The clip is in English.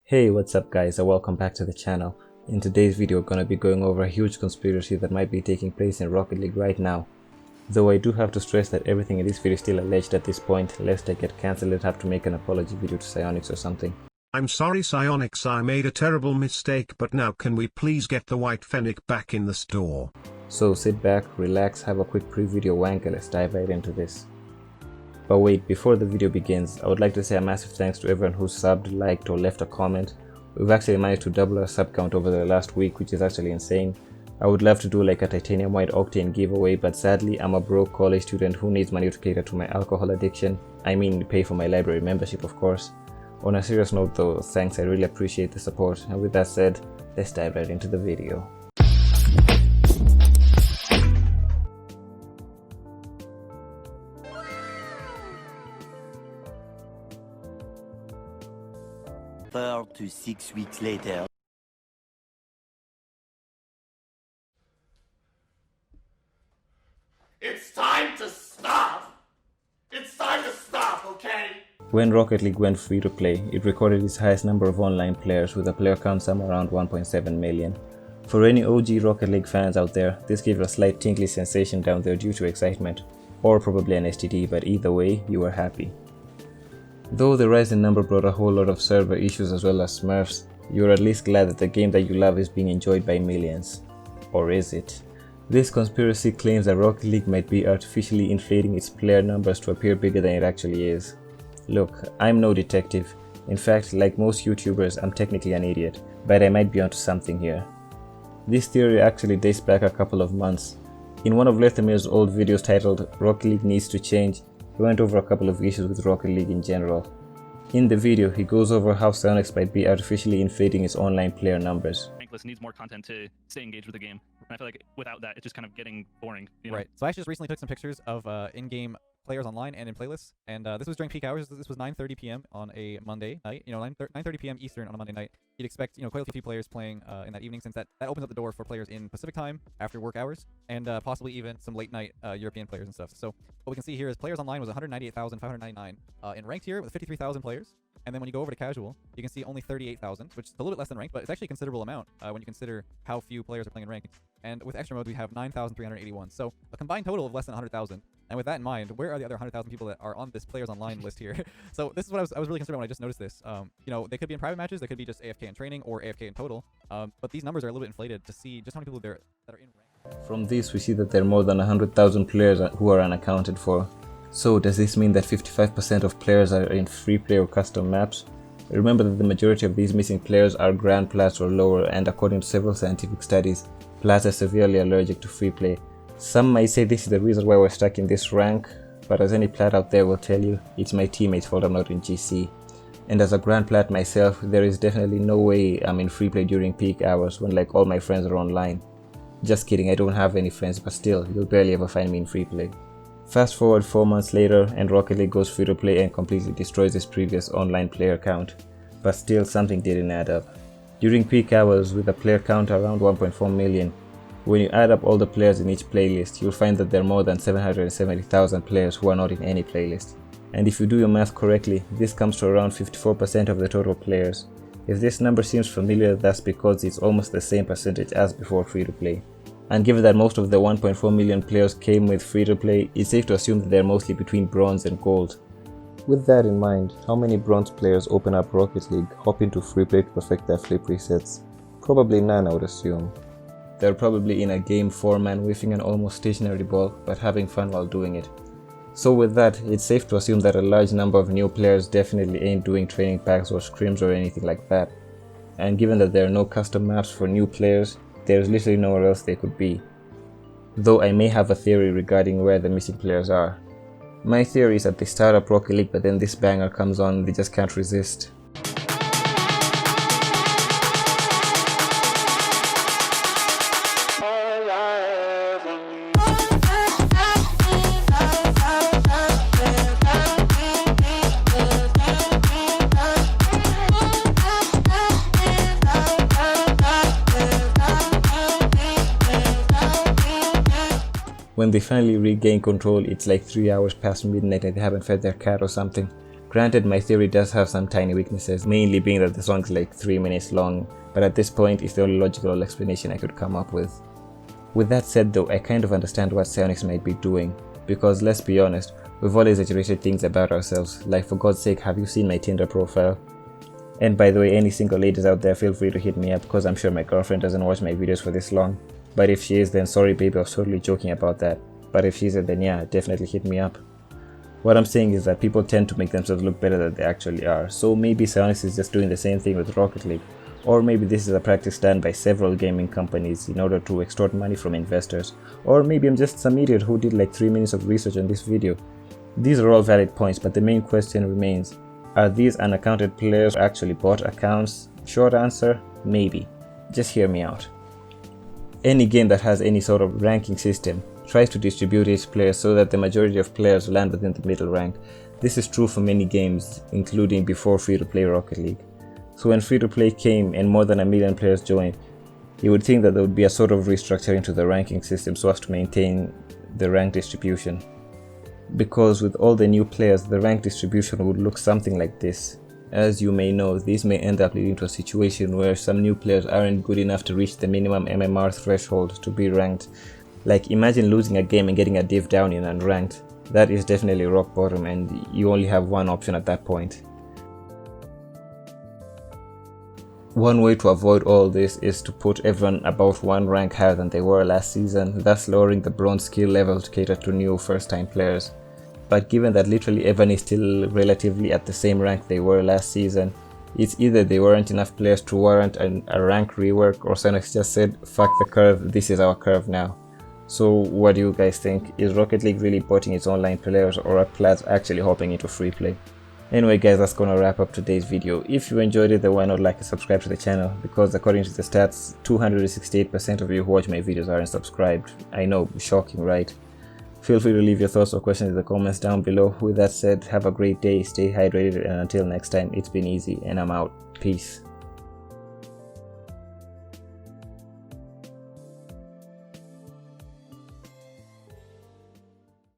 Hey, what's up guys, and welcome back to the channel. In today's video, we're going to be going over a huge conspiracy that might be taking place in Rocket League right now. Though I do have to stress that everything in this video is still alleged at this point, lest I get cancelled and have to make an apology video to Psyonix or something. I'm sorry Psyonix, I made a terrible mistake, but now can we please get the white Fennec back in the store? So sit back, relax, have a quick pre-video wank and let's dive right into this. But wait, before the video begins, I would like to say a massive thanks to everyone who subbed, liked or left a comment. We've actually managed to double our sub count over the last week, which is actually insane. I would love to do like a titanium white octane giveaway, but sadly I'm a broke college student who needs money to cater to my alcohol addiction. I mean pay for my library membership of course. On a serious note though, thanks, I really appreciate the support, and with that said, let's dive right into the video. Four to 6 weeks later. It's time to stop! It's time to stop, okay? When Rocket League went free to play, it recorded its highest number of online players with a player count somewhere around 1.7 million. For any OG Rocket League fans out there, this gave a slight tingly sensation down there due to excitement, or probably an STD, but either way, you were happy. Though the rise in number brought a whole lot of server issues as well as smurfs, you're at least glad that the game that you love is being enjoyed by millions. Or is it? This conspiracy claims that Rocket League might be artificially inflating its player numbers to appear bigger than it actually is. Look, I'm no detective. In fact, like most YouTubers, I'm technically an idiot, but I might be onto something here. This theory actually dates back a couple of months. In one of Lethamir's old videos titled Rocket League Needs to Change, he went over a couple of issues with Rocket League in general. In the video, he goes over how Psyonix might be artificially inflating its online player numbers. Rankless needs more content to stay engaged with the game. And I feel like without that, it's just kind of getting boring. You know? Right. So I actually just recently took some pictures of in-game players online and in playlists, and this was during peak hours. This was 9:30 p.m. on a Monday night. 9:30 p.m. Eastern on a Monday night. You'd expect quite a few players playing in that evening, since that opens up the door for players in Pacific time after work hours, and possibly even some late night European players and stuff. So what we can see here is players online was 198,599 in ranked here with 53,000 players. And then when you go over to casual, you can see only 38,000, which is a little bit less than ranked, but it's actually a considerable amount when you consider how few players are playing in ranked. And with extra mode, we have 9,381. So a combined total of less than 100,000. And with that in mind, where are the other 100,000 people that are on this players online list here? So this is what I was really concerned about when I just noticed this. They could be in private matches, they could be just AFK in training or AFK in total. But these numbers are a little bit inflated to see just how many people there that are in ranked. From this, we see that there are more than 100,000 players who are unaccounted for. So does this mean that 55% of players are in free play or custom maps? Remember that the majority of these missing players are Grand Plats or lower, and according to several scientific studies, Plats are severely allergic to free play. Some might say this is the reason why we're stuck in this rank, but as any Plat out there will tell you, it's my teammates' fault I'm not in GC. And as a Grand Plat myself, there is definitely no way I'm in free play during peak hours when like all my friends are online. Just kidding, I don't have any friends, but still, you'll barely ever find me in free play. Fast forward 4 months later and Rocket League goes free to play and completely destroys its previous online player count. But still, something didn't add up. During peak hours with a player count around 1.4 million, when you add up all the players in each playlist, you'll find that there are more than 770,000 players who are not in any playlist. And if you do your math correctly, this comes to around 54% of the total players. If this number seems familiar, that's because it's almost the same percentage as before free to play. And given that most of the 1.4 million players came with free to play, it's safe to assume that they're mostly between bronze and gold. With that in mind, how many bronze players open up Rocket League, hop into free play to perfect their flip resets? Probably none, I would assume. They're probably in a game 4-man whiffing an almost stationary ball, but having fun while doing it. So with that, it's safe to assume that a large number of new players definitely ain't doing training packs or scrims or anything like that. And given that there are no custom maps for new players, there's literally nowhere else they could be. Though I may have a theory regarding where the missing players are. My theory is that they start up Rocket League, but then this banger comes on and they just can't resist. When they finally regain control, it's like 3 hours past midnight and they haven't fed their cat or something. Granted, my theory does have some tiny weaknesses, mainly being that the song is like 3 minutes long, but at this point it's the only logical explanation I could come up with. With that said though, I kind of understand what Psyonix might be doing, because let's be honest, we've all exaggerated things about ourselves, like for God's sake, have you seen my Tinder profile? And by the way, any single ladies out there, feel free to hit me up, because I'm sure my girlfriend doesn't watch my videos for this long. But if she is, then sorry baby, I was totally joking about that. But if she isn't, then yeah, definitely hit me up. What I'm saying is that people tend to make themselves look better than they actually are, so maybe Psyonix is just doing the same thing with Rocket League. Or maybe this is a practice done by several gaming companies in order to extort money from investors. Or maybe I'm just some idiot who did like 3 minutes of research on this video. These are all valid points, but the main question remains, are these unaccounted players actually bot accounts? Short answer, maybe. Just hear me out. Any game that has any sort of ranking system tries to distribute its players so that the majority of players land within the middle rank. This is true for many games, including before free-to-play Rocket League. So when free-to-play came and more than 1 million players joined, you would think that there would be a sort of restructuring to the ranking system so as to maintain the rank distribution. Because with all the new players, the rank distribution would look something like this. As you may know, this may end up leading to a situation where some new players aren't good enough to reach the minimum MMR threshold to be ranked. Like, imagine losing a game and getting a div down in unranked. That is definitely rock bottom, and you only have one option at that point. One way to avoid all this is to put everyone about 1 rank higher than they were last season, thus lowering the bronze skill level to cater to new first-time players. But given that literally everyone is still relatively at the same rank they were last season, it's either they weren't enough players to warrant a rank rework, or Psyonix just said, fuck the curve, this is our curve now. So what do you guys think? Is Rocket League really botting its online players, or are players actually hopping into free play? Anyway guys, that's gonna wrap up today's video. If you enjoyed it, then why not like and subscribe to the channel, because according to the stats, 268% of you who watch my videos aren't subscribed. I know, shocking, right? Feel free to leave your thoughts or questions in the comments down below. With that said, have a great day, stay hydrated, and until next time, it's been easy and I'm out. Peace.